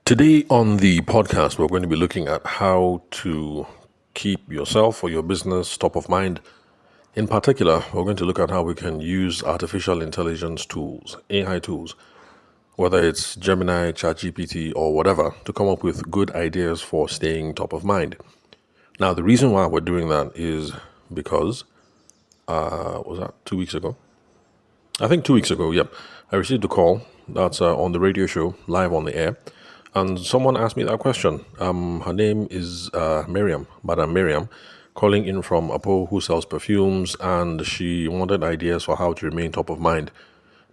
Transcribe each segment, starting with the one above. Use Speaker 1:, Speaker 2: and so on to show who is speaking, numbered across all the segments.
Speaker 1: Today on the podcast, we're going to be looking at how to keep yourself or your business top of mind. In particular, we're going to look at how we can use artificial intelligence tools, AI tools, whether it's Gemini, ChatGPT, or whatever, to come up with good ideas for staying top of mind. Now, the reason why we're doing that is because, was that 2 weeks ago? I think 2 weeks ago, yep. I received a call that's on the radio show, live on the air, and someone asked me that question. Her name is Miriam, Madam Miriam, calling in from Apo, who sells perfumes, and she wanted ideas for how to remain top of mind.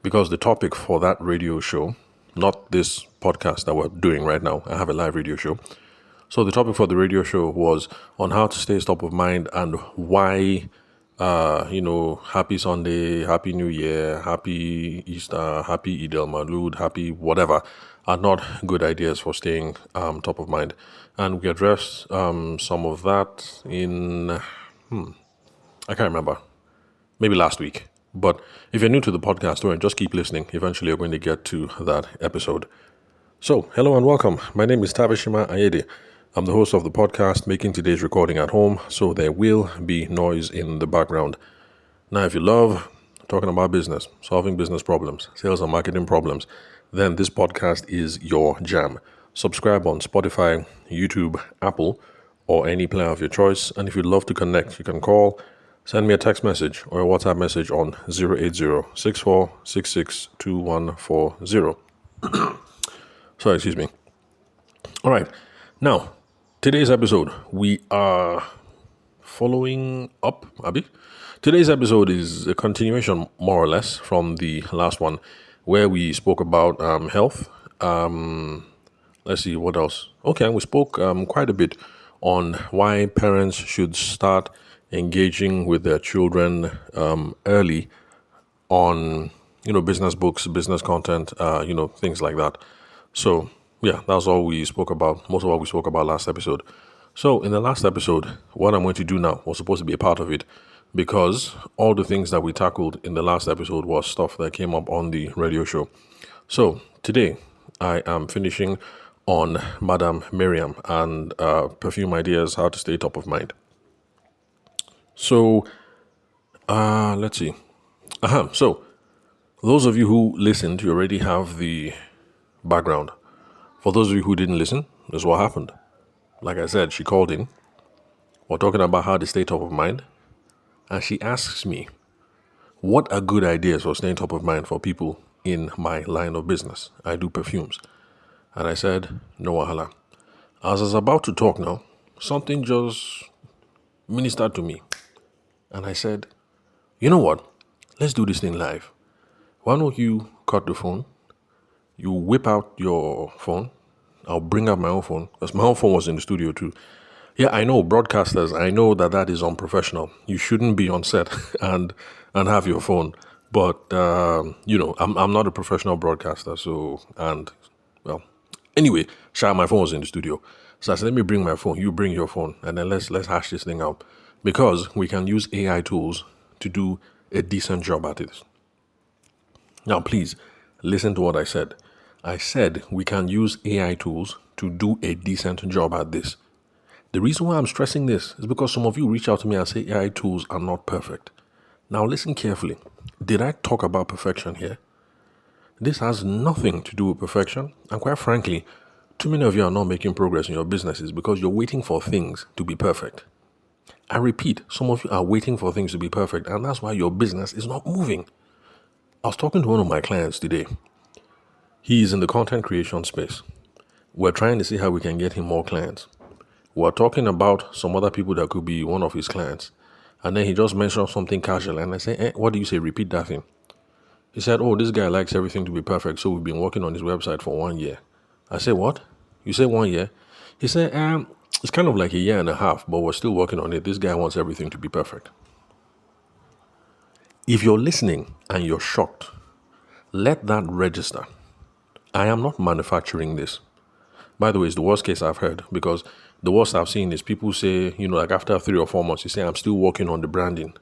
Speaker 1: Because the topic for that radio show, not this podcast that we're doing right now, I have a live radio show. So the topic for the radio show was on how to stay top of mind and why happy Sunday, happy New Year, happy Easter, happy Eid al-Maulud, happy whatever are not good ideas for staying top of mind. And we addressed some of that in, I can't remember, maybe last week. But if you're new to the podcast, just keep listening. Eventually, you're going to get to that episode. So, hello and welcome. My name is Tabashima Ayede. I'm the host of the podcast, making today's recording at home, so there will be noise in the background. Now, if you love talking about business, solving business problems, sales and marketing problems, then this podcast is your jam. Subscribe on Spotify, YouTube, Apple, or any player of your choice. And if you'd love to connect, you can call, send me a text message or a WhatsApp message on 080-6466-2140. Sorry, excuse me. All right. Now, today's episode, we are following up, Abby. Today's episode is a continuation, more or less, from the last one, where we spoke about health. Let's see, what else? Okay, we spoke quite a bit on why parents should start engaging with their children early on, business books, business content, things like that. So, yeah, that's all we spoke about, most of what we spoke about last episode. So, in the last episode, what I'm going to do now was supposed to be a part of it because all the things that we tackled in the last episode was stuff that came up on the radio show. So, today, I am finishing on Madam Miriam and perfume ideas, how to stay top of mind. So, let's see. So, those of you who listened, you already have the background. For those of you who didn't listen, this is what happened. Like I said, she called in. We're talking about how to stay top of mind. And she asks me, what are good ideas for staying top of mind for people in my line of business? I do perfumes. And I said, no wahala. As I was about to talk now, something just ministered to me. And I said, you know what? Let's do this thing live. Why don't you cut the phone? You whip out your phone. I'll bring out my own phone because my own phone was in the studio too. Yeah, I know broadcasters. I know that is unprofessional. You shouldn't be on set and have your phone. But I'm not a professional broadcaster. So anyway, my phone was in the studio. So I said, let me bring my phone. You bring your phone, and then let's hash this thing out because we can use AI tools to do a decent job at it. Now, please listen to what I said. I said we can use AI tools to do a decent job at this. The reason why I'm stressing this is because some of you reach out to me and say AI tools are not perfect. Now listen carefully. Did I talk about perfection here? This has nothing to do with perfection. And quite frankly, too many of you are not making progress in your businesses because you're waiting for things to be perfect. I repeat, some of you are waiting for things to be perfect, and that's why your business is not moving. I was talking to one of my clients today. He is in the content creation space. We're trying to see how we can get him more clients. We're talking about some other people that could be one of his clients. And then he just mentioned something casual. And I say, what do you say? Repeat that thing. He said, this guy likes everything to be perfect. So we've been working on his website for 1 year. I said, what? You say 1 year? He said, it's kind of like a year and a half, but we're still working on it. This guy wants everything to be perfect. If you're listening and you're shocked, let that register. I am not manufacturing this. By the way, it's the worst case I've heard because the worst I've seen is people say, like after 3 or 4 months, you say, I'm still working on the branding.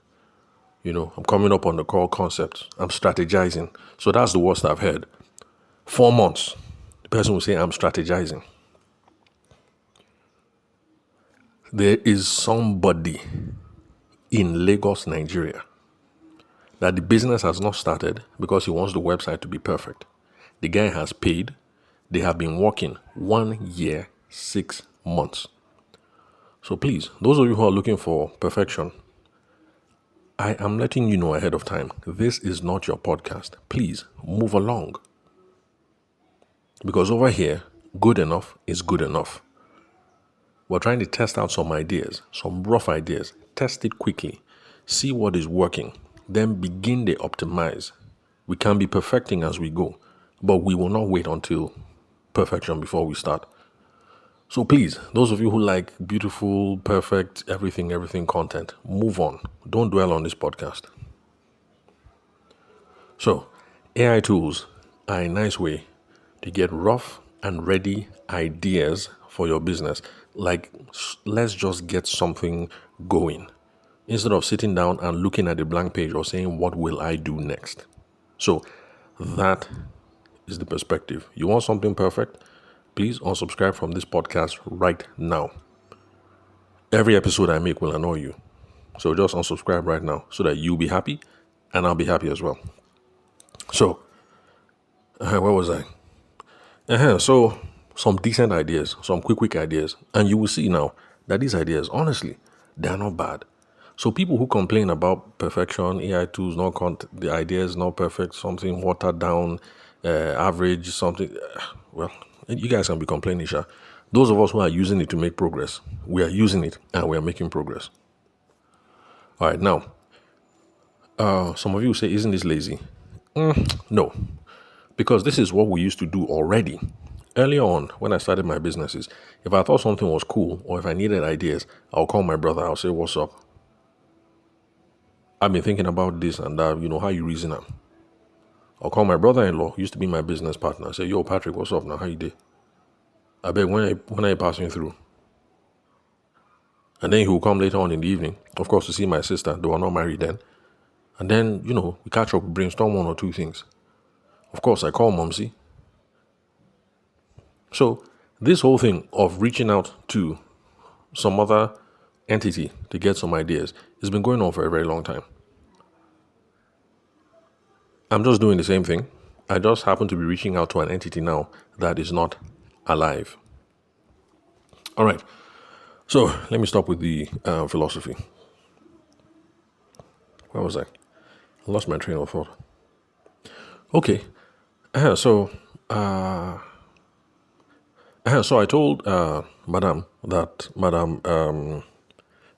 Speaker 1: I'm coming up on the core concepts. I'm strategizing. So that's the worst I've heard. 4 months. person will say, I'm strategizing. There is somebody in Lagos, Nigeria, that the business has not started because he wants the website to be perfect. The guy has paid. They have been working 1 year, 6 months. So please, those of you who are looking for perfection, I am letting you know ahead of time, this is not your podcast. Please move along. Because over here, good enough is good enough. We're trying to test out some ideas, some rough ideas. Test it quickly. See what is working. Then begin to optimize. We can be perfecting as we go, but we will not wait until perfection before we start. So please, those of you who like beautiful, perfect, everything content, move on. Don't dwell on this podcast. So, AI tools are a nice way to get rough and ready ideas for your business. Like, let's just get something going instead of sitting down and looking at a blank page or saying, what will I do next? So that is the perspective. You want something perfect? Please unsubscribe from this podcast right now. Every episode I make will annoy you. So just unsubscribe right now so that you'll be happy and I'll be happy as well. So, where was I? So, some decent ideas, some quick ideas. And you will see now that these ideas, honestly, they're not bad. So people who complain about perfection, AI tools, the ideas not perfect, something watered down, average, something, well, you guys can be complaining, sure. Those of us who are using it to make progress, we are using it and we are making progress. All right, now, some of you say, isn't this lazy? No, because this is what we used to do already. Earlier on, when I started my businesses, if I thought something was cool or if I needed ideas, I'll call my brother. I'll say, what's up? I've been thinking about this and that, how you reason them. I'll call my brother-in-law, who used to be my business partner. I say, yo, Patrick, what's up now? How you doing? I bet when are you passing through? And then he will come later on in the evening, of course, to see my sister. They were not married then. And then, we catch up, brainstorm one or two things. Of course, I call Momsy. So this whole thing of reaching out to some other entity to get some ideas has been going on for a very long time. I'm just doing the same thing. I just happen to be reaching out to an entity now that is not alive. All right. So let me stop with the philosophy. Where was I? I lost my train of thought. Okay. So I told Madam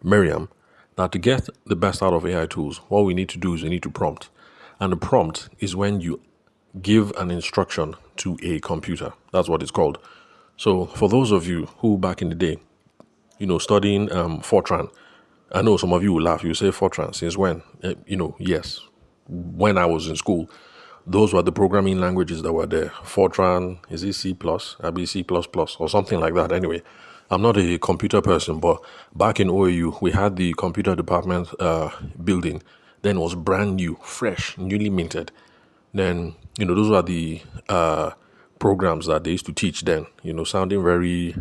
Speaker 1: Miriam, that to get the best out of AI tools, what we need to do is we need to prompt. And the prompt is when you give an instruction to a computer. That's what it's called. So for those of you who back in the day, studying Fortran, I know some of you will laugh. You say Fortran, since when? Yes. When I was in school, those were the programming languages that were there. Fortran, is it C+, C++, or something like that. Anyway, I'm not a computer person, but back in OAU, we had the computer department building. Then it was brand new, fresh, newly minted. Then, those were the programs that they used to teach then, sounding very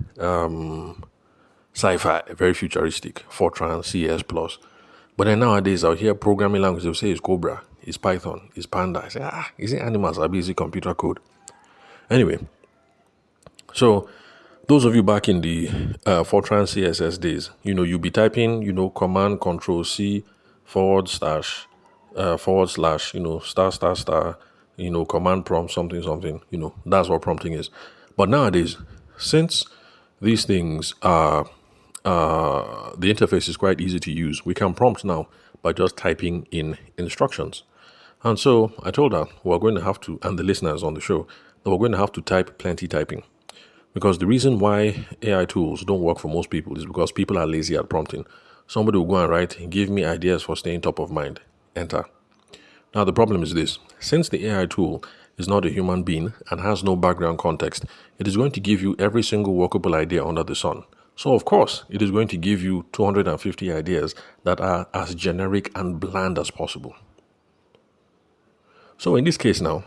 Speaker 1: sci-fi, very futuristic, Fortran, CS+. But then nowadays, I'll hear programming language, they'll say it's Cobra, it's Python, it's Panda. I say, is it animals? Is it computer code? Anyway, so those of you back in the Fortran CSS days, you'll be typing, command, control C, forward slash, star, command prompt, something, that's what prompting is. But nowadays, since these things are, the interface is quite easy to use, we can prompt now by just typing in instructions. And so I told her we're going to have to, and the listeners on the show, that we're going to have to type plenty typing. Because the reason why AI tools don't work for most people is because people are lazy at prompting. Somebody will go and write, give me ideas for staying top of mind. Enter. Now the problem is this. Since the AI tool is not a human being and has no background context, it is going to give you every single workable idea under the sun. So of course, it is going to give you 250 ideas that are as generic and bland as possible. So in this case now,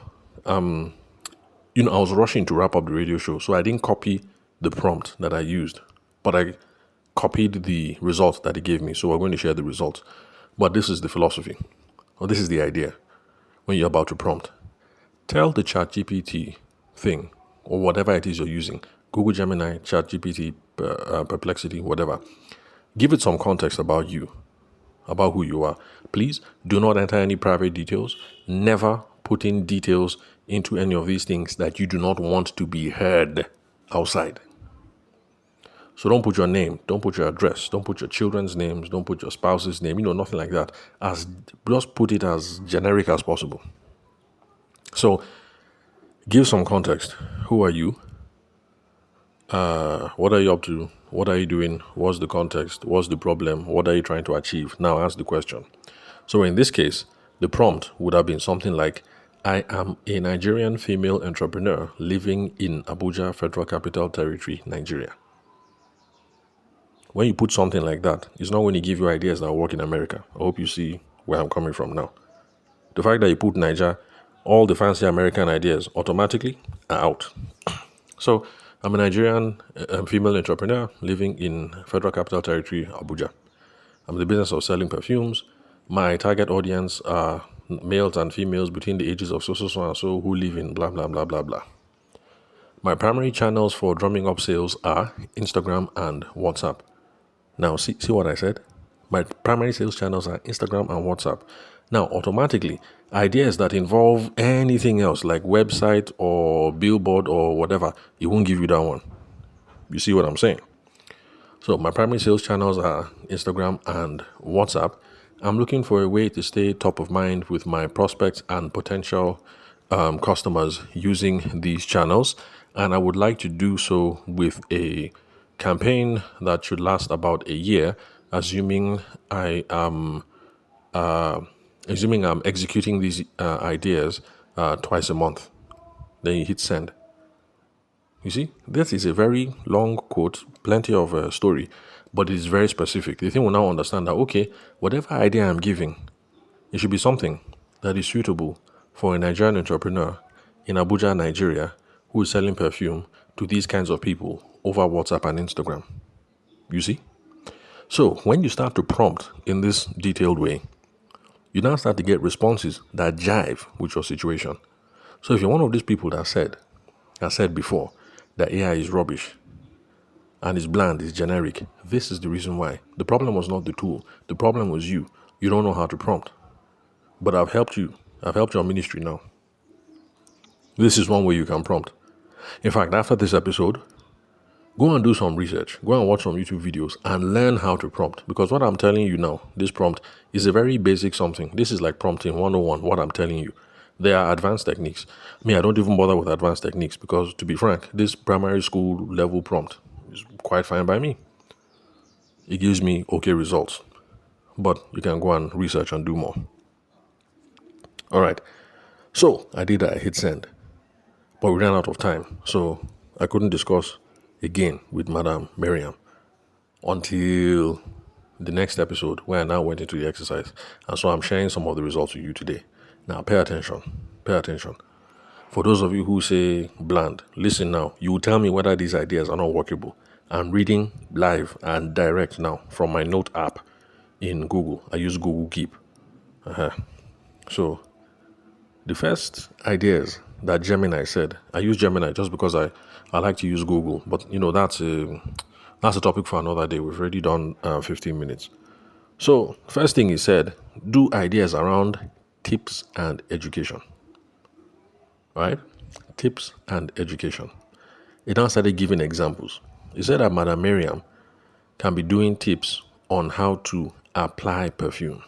Speaker 1: I was rushing to wrap up the radio show, so I didn't copy the prompt that I used, but I copied the result that it gave me. So we're going to share the results. But this is the philosophy, or this is the idea when you're about to prompt. Tell the ChatGPT thing, or whatever it is you're using, Google Gemini, ChatGPT, Perplexity, whatever. Give it some context about you, about who you are. Please do not enter any private details. Never put in details into any of these things that you do not want to be heard outside. So don't put your name, don't put your address, don't put your children's names, don't put your spouse's name, nothing like that. Just put it as generic as possible. So give some context. Who are you? What are you up to? What are you doing? What's the context? What's the problem? What are you trying to achieve? Now ask the question. So in this case, the prompt would have been something like, I am a Nigerian female entrepreneur living in Abuja, Federal Capital Territory, Nigeria. When you put something like that, it's not going to give you ideas that will work in America. I hope you see where I'm coming from now. The fact that you put Niger, all the fancy American ideas automatically are out. So I'm a Nigerian female entrepreneur living in Federal Capital Territory, Abuja. I'm in the business of selling perfumes. My target audience are males and females between the ages of so and so who live in blah, blah, blah, blah, blah. My primary channels for drumming up sales are Instagram and WhatsApp. Now, see what I said? My primary sales channels are Instagram and WhatsApp. Now, automatically, ideas that involve anything else like website or billboard or whatever, it won't give you that one. You see what I'm saying? So my primary sales channels are Instagram and WhatsApp. I'm looking for a way to stay top of mind with my prospects and potential customers using these channels. And I would like to do so with a campaign that should last about a year, assuming I'm executing these ideas twice a month. Then you hit send. You see, this is a very long quote, plenty of story, but it is very specific. The thing will now understand that, okay, whatever idea I'm giving, it should be something that is suitable for a Nigerian entrepreneur in Abuja, Nigeria, who is selling perfume to these kinds of people over WhatsApp and Instagram. You see? So when you start to prompt in this detailed way, you now start to get responses that jive with your situation. So if you're one of these people that said before that AI is rubbish and it's bland, it's generic, this is the reason why. The problem was not the tool. The problem was you. You don't know how to prompt. But I've helped you. I've helped your ministry now. This is one way you can prompt. In fact, after this episode, go and do some research. Go and watch some YouTube videos and learn how to prompt. Because what I'm telling you now, this prompt is a very basic something. This is like prompting 101, what I'm telling you. There are advanced techniques. I don't even bother with advanced techniques because, to be frank, this primary school level prompt is quite fine by me. It gives me okay results. But you can go and research and do more. All right. So I did that. I hit send. But we ran out of time. So I couldn't discuss again with Madam Miriam until the next episode where I now went into the exercise. And so I'm sharing some of the results with you today. Now pay attention. Pay attention. For those of you who say bland, listen now. You will tell me whether these ideas are not workable. I'm reading live and direct now from my note app in Google. I use Google Keep. So the first ideas that Gemini said, I use Gemini just because I like to use Google, but that's a topic for another day. We've already done 15 minutes. So first thing he said, do ideas around tips and education. Right? Tips and education. He now started giving examples. He said that Madam Miriam can be doing tips on how to apply perfume.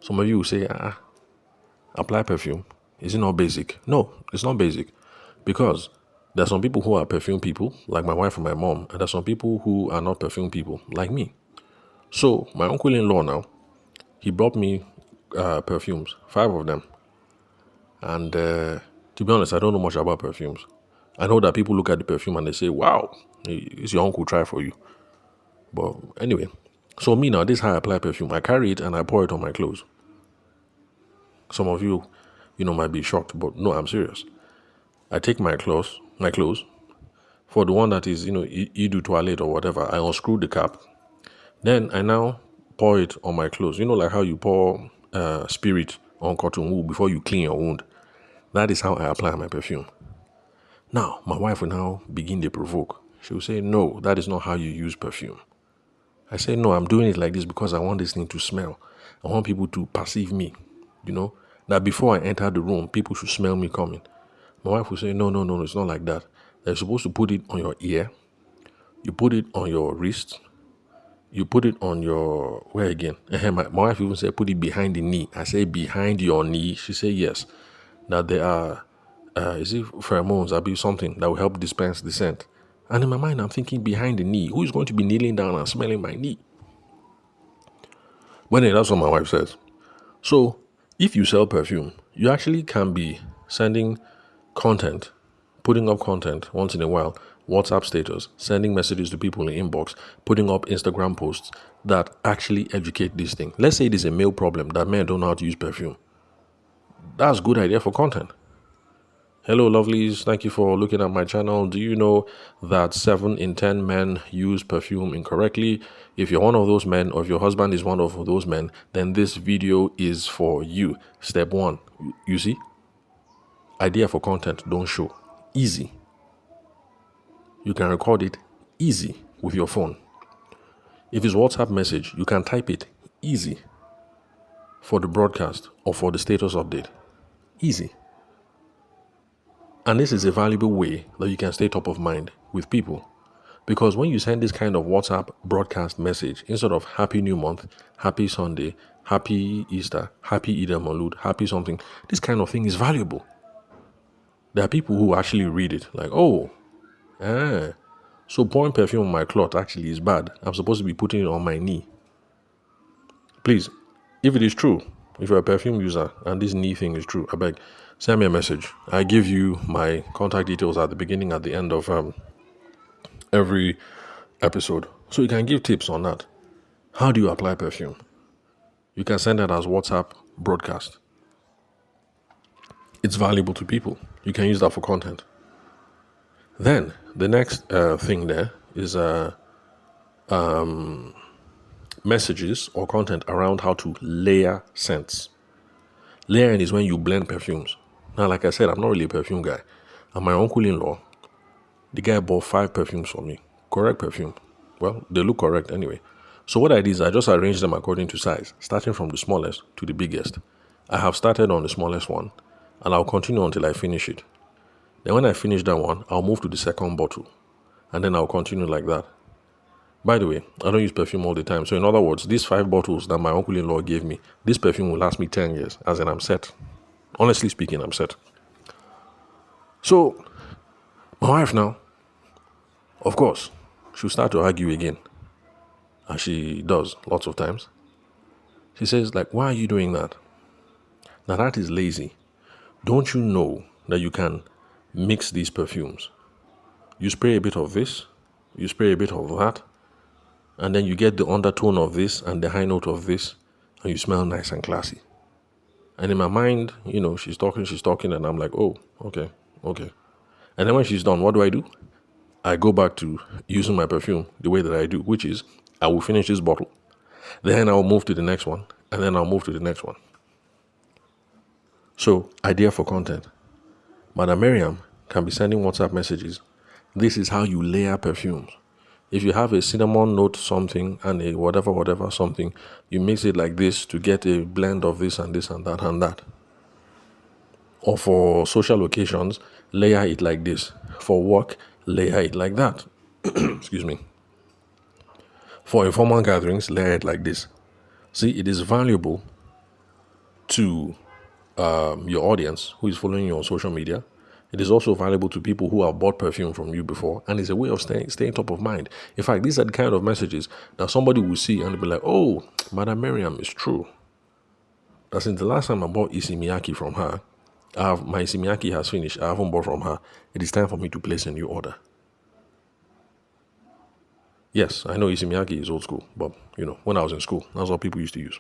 Speaker 1: Some of you will say, apply perfume. Is it not basic? No, it's not basic. Because there are some people who are perfume people, like my wife and my mom, and there are some people who are not perfume people, like me. So my uncle-in-law now, he brought me perfumes, 5 of them. And to be honest, I don't know much about perfumes. I know that people look at the perfume and they say, wow, it's your uncle, try for you. But anyway, so me now, this is how I apply perfume. I carry it and I pour it on my clothes. Some of you, might be shocked, but no, I'm serious. I take my clothes, for the one that is, you do toilet or whatever, I unscrew the cap. Then I now pour it on my clothes. Like how you pour spirit on cotton wool before you clean your wound. That is how I apply my perfume. Now, my wife will now begin to provoke. She will say, no, that is not how you use perfume. I say, no, I'm doing it like this because I want this thing to smell. I want people to perceive me, that before I enter the room, people should smell me coming. My wife will say, no, no, no, it's not like that. You're supposed to put it on your ear. You put it on your wrist. You put it on your, where again? My wife even said, put it behind the knee. I say, behind your knee. She said, yes. That there are, is it pheromones, or be something that will help dispense the scent. And in my mind, I'm thinking, behind the knee. Who is going to be kneeling down and smelling my knee? But anyway, that's what my wife says. So, if you sell perfume, you actually can be sending content, putting up content once in a while, WhatsApp status, sending messages to people in inbox, putting up Instagram posts that actually educate this thing. Let's say it is a male problem that men don't know how to use perfume. That's a good idea for content. Hello, lovelies. Thank you for looking at my channel. Do you know that 7 in 10 men use perfume incorrectly? If you're one of those men, or if your husband is one of those men, then this video is for you. Step 1. You see? Idea for content, don't show. Easy. You can record it easy with your phone. If it's WhatsApp message, you can type it easy for the broadcast or for the status update. Easy. And this is a valuable way that you can stay top of mind with people. Because when you send this kind of WhatsApp broadcast message, instead of Happy New Month, Happy Sunday, Happy Easter, Happy Eid al-Maulud, Happy something, this kind of thing is valuable. There are people who actually read it like, so pouring perfume on my cloth actually is bad. I'm supposed to be putting it on my knee. Please, if it is true, if you're a perfume user and this knee thing is true, I beg, send me a message. I give you my contact details at the beginning, at the end of every episode. So you can give tips on that. How do you apply perfume? You can send that as WhatsApp broadcast. It's valuable to people. You can use that for content. Then the next thing there is messages or content around how to layer scents. Layering is when you blend perfumes. Now, like I said, I'm not really a perfume guy. And my uncle-in-law, the guy bought 5 perfumes for me. Correct perfume. Well, they look correct anyway. So what I did is I just arranged them according to size, starting from the smallest to the biggest. I have started on the smallest one, and I'll continue until I finish it. Then when I finish that one, I'll move to the second bottle, and then I'll continue like that. By the way, I don't use perfume all the time. So in other words, these 5 bottles that my uncle-in-law gave me, this perfume will last me 10 years, as in I'm set. Honestly speaking, I'm set. So, my wife now, of course, she'll start to argue again, as she does lots of times. She says, like, why are you doing that? Now that is lazy. Don't you know that you can mix these perfumes? You spray a bit of this, you spray a bit of that, and then you get the undertone of this and the high note of this, and you smell nice and classy. And in my mind, she's talking, and I'm like, oh, okay. And then when she's done, what do? I go back to using my perfume the way that I do, which is I will finish this bottle, then I'll move to the next one, and then I'll move to the next one. So, idea for content. Madam Miriam can be sending WhatsApp messages. This is how you layer perfumes. If you have a cinnamon note something and a whatever something, you mix it like this to get a blend of this and this and that and that. Or for social occasions, layer it like this. For work, layer it like that. Excuse me. For informal gatherings, layer it like this. See, it is valuable to your audience who is following you on social media. It is also valuable to people who have bought perfume from you before, and it's a way of staying top of mind. In fact, these are the kind of messages that somebody will see and be like, oh, Madam Miriam is true. That since the last time I bought Issey Miyake from her, my Issey Miyake has finished. I haven't bought from her. It is time for me to place a new order. Yes, I know Issey Miyake is old school, but when I was in school, that's what people used to use.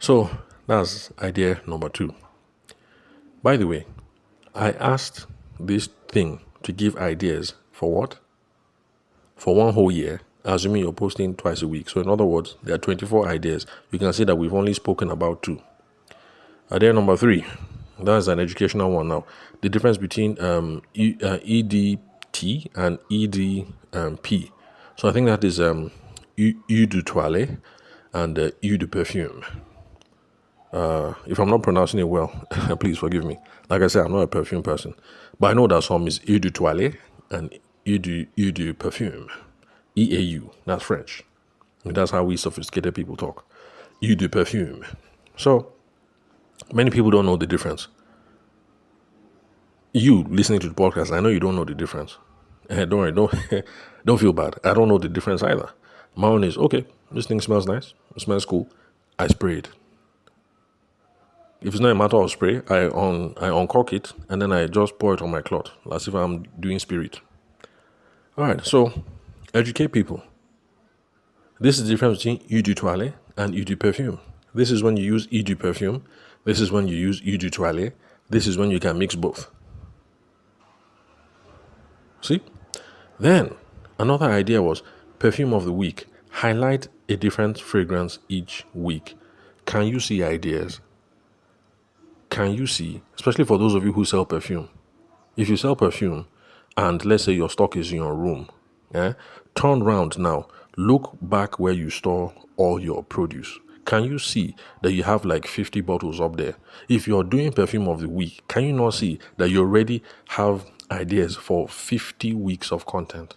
Speaker 1: So that's idea number 2. By the way, I asked this thing to give ideas for what? For one whole year, assuming you're posting twice a week. So in other words, there are 24 ideas. You can see that we've only spoken about 2. Idea number 3, that's an educational one now. The difference between EDT and EDP. So I think that is Eau de Toilette and Eau de Perfume. If I'm not pronouncing it well, please forgive me. Like I said, I'm not a perfume person. But I know that some is Eau de Toilette and Eau de Perfume. EAU, that's French. And that's how we sophisticated people talk. Eau de Perfume. So, many people don't know the difference. You listening to the podcast, I know you don't know the difference. Don't worry, don't feel bad. I don't know the difference either. My own is, okay, this thing smells nice. It smells cool. I spray it. If it's not a matter of spray, I uncork it and then I just pour it on my cloth as if I'm doing spirit. All right, so educate people. This is the difference between Eau de Toilette and Eau de Perfume. This is when you use Eau de Perfume. This is when you use Eau de Toilette. This is when you can mix both. See? Then, another idea was perfume of the week. Highlight a different fragrance each week. Can you see ideas? Can you see, especially for those of you who sell perfume, if you sell perfume and let's say your stock is in your room, turn around now, look back where you store all your produce. Can you see that you have like 50 bottles up there? If you're doing perfume of the week, can you not see that you already have ideas for 50 weeks of content?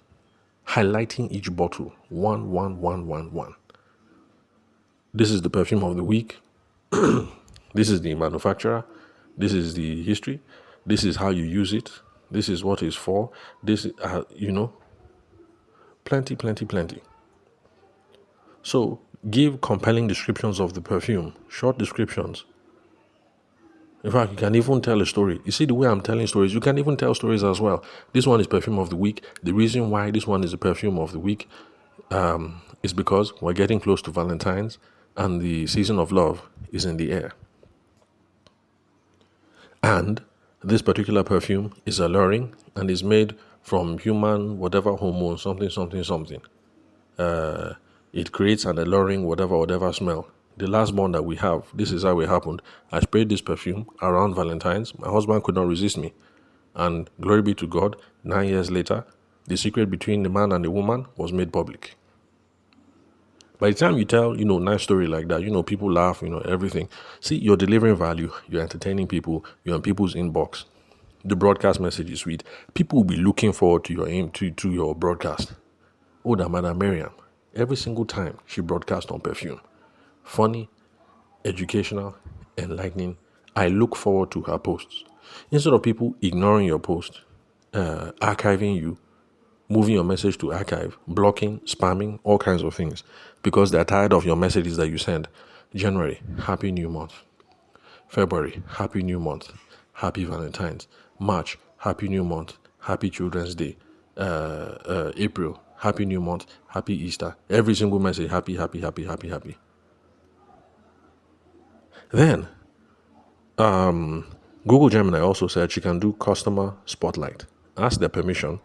Speaker 1: Highlighting each bottle, one. This is the perfume of the week. This is the manufacturer. This is the history. This is how you use it. This is what it's for. This, plenty. So give compelling descriptions of the perfume, short descriptions. In fact, you can even tell a story. You see the way I'm telling stories, you can even tell stories as well. This one is perfume of the week. The reason why this one is the perfume of the week is because we're getting close to Valentine's and the season of love is in the air. And this particular perfume is alluring and is made from human whatever hormone, something. It creates an alluring whatever smell. The last one that we have, this is how it happened. I sprayed this perfume around Valentine's. My husband could not resist me. And glory be to God, 9 years later, the secret between the man and the woman was made public. By the time you tell, nice story like that, people laugh, everything. See, you're delivering value. You're entertaining people. You're in people's inbox. The broadcast message is sweet. People will be looking forward to your broadcast. Oh, that Madam Miriam. Every single time she broadcasts on perfume. Funny, educational, enlightening. I look forward to her posts. Instead of people ignoring your post, archiving you, moving your message to archive, blocking, spamming, all kinds of things, because they're tired of your messages that you send. January, happy new month. February, happy new month. Happy Valentine's. March, happy new month. Happy Children's Day. April, happy new month. Happy Easter. Every single message, happy. Then, Google Gemini also said she can do customer spotlight. Ask their permission.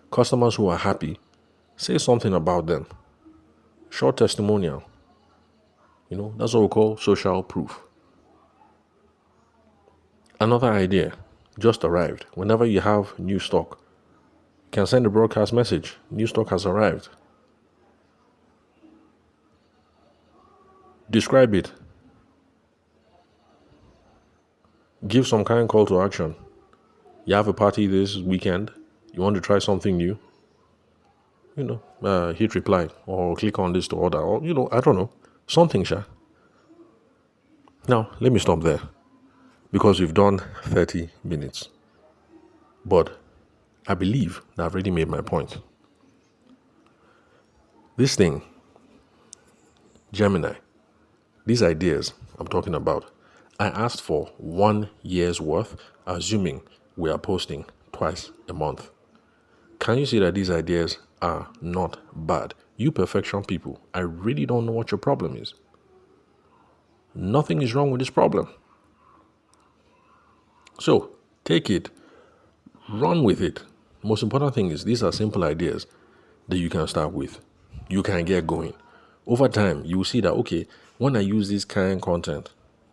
Speaker 1: Customers who are happy, say something about them. Short testimonial. That's what we call social proof. Another idea just arrived. Whenever you have new stock, you can send a broadcast message. New stock has arrived. Describe it. Give some kind of call to action. You have a party this weekend. You want to try something new? Hit reply or click on this to order or, I don't know. Something, sha. Now, let me stop there because we've done 30 minutes. But I believe that I've already made my point. This thing, Gemini, these ideas I'm talking about, I asked for 1 year's worth, assuming we are posting twice a month. Can you see that these ideas are not bad? You perfection people, I really don't know what your problem is. Nothing is wrong with this problem. So, take it, Run with it. Most important thing is these are simple ideas that you can start with. You can get going. Over time, you will see that, okay, when I use this kind of content,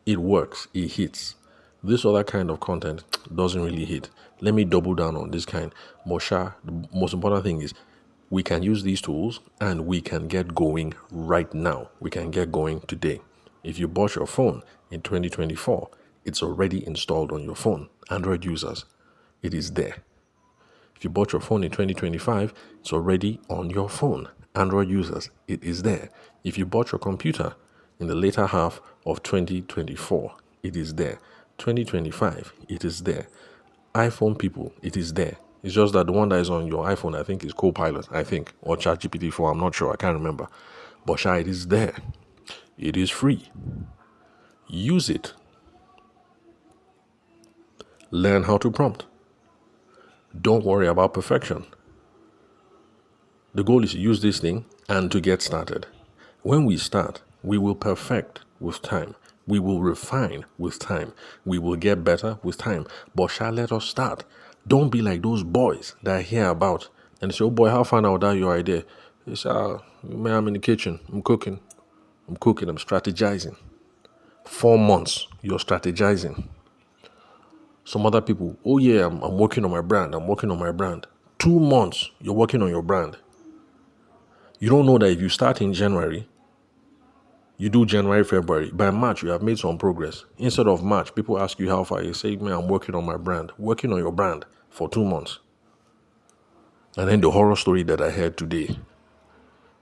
Speaker 1: it works, it hits. This other kind of content doesn't really hit. Let me double down on this kind. Mosha, the most important thing is we can use these tools and we can get going right now. We can get going today. If you bought your phone in 2024, it's already installed on your phone. Android users, it is there. If you bought your phone in 2025, it's already on your phone. Android users, it is there. If you bought your computer in the later half of 2024, it is there. 2025, it is there. iPhone people, it is there. It's just that the one that is on your iPhone, I think, is Copilot, or ChatGPT 4, I'm not sure, I can't remember. But it is there. It is free. Use it. Learn how to prompt. Don't worry about perfection. The goal is to use this thing and to get started. When we start, we will perfect with time. We will refine with time. We will get better with time. But let us start. Don't be like those boys that I hear about and say, oh boy, how far now that your idea? They say, man, I'm in the kitchen. I'm cooking. I'm strategizing. 4 months, you're strategizing. Some other people, oh yeah, I'm working on my brand. 2 months, you're working on your brand. You don't know that if you start in January, you do January, February, by March, you have made some progress. Instead of March, people ask you how far. You say, man, I'm working on my brand. Working on your brand for 2 months. And then the horror story that I heard today.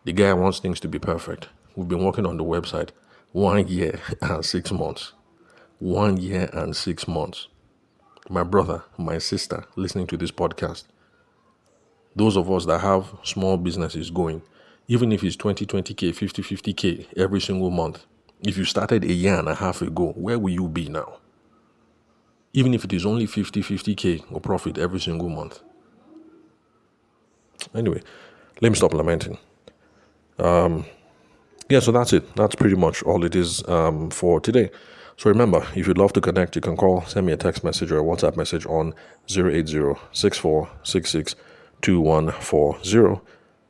Speaker 1: The guy wants things to be perfect. We've been working on the website 1 year and 6 months. 1 year and 6 months. My brother, my sister, listening to this podcast. Those of us that have small businesses going, even if it's 20K, 50K every single month, if you started a year and a half ago, where will you be now? Even if it is only 50K or profit every single month. Anyway, let me stop lamenting. So that's it. That's pretty much all it is for today. So remember, if you'd love to connect, you can send me a text message or a WhatsApp message on 080-6466-2140.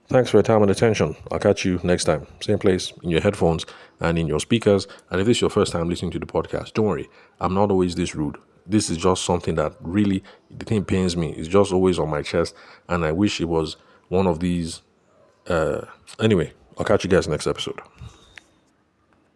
Speaker 1: Thanks for your time and attention. I'll catch you next time. Same place, in your headphones and in your speakers. And if this is your first time listening to the podcast, don't worry. I'm not always this rude. This is just something that really, the thing pains me. It's just always on my chest. And I wish it was one of these. Anyway, I'll catch you guys next episode.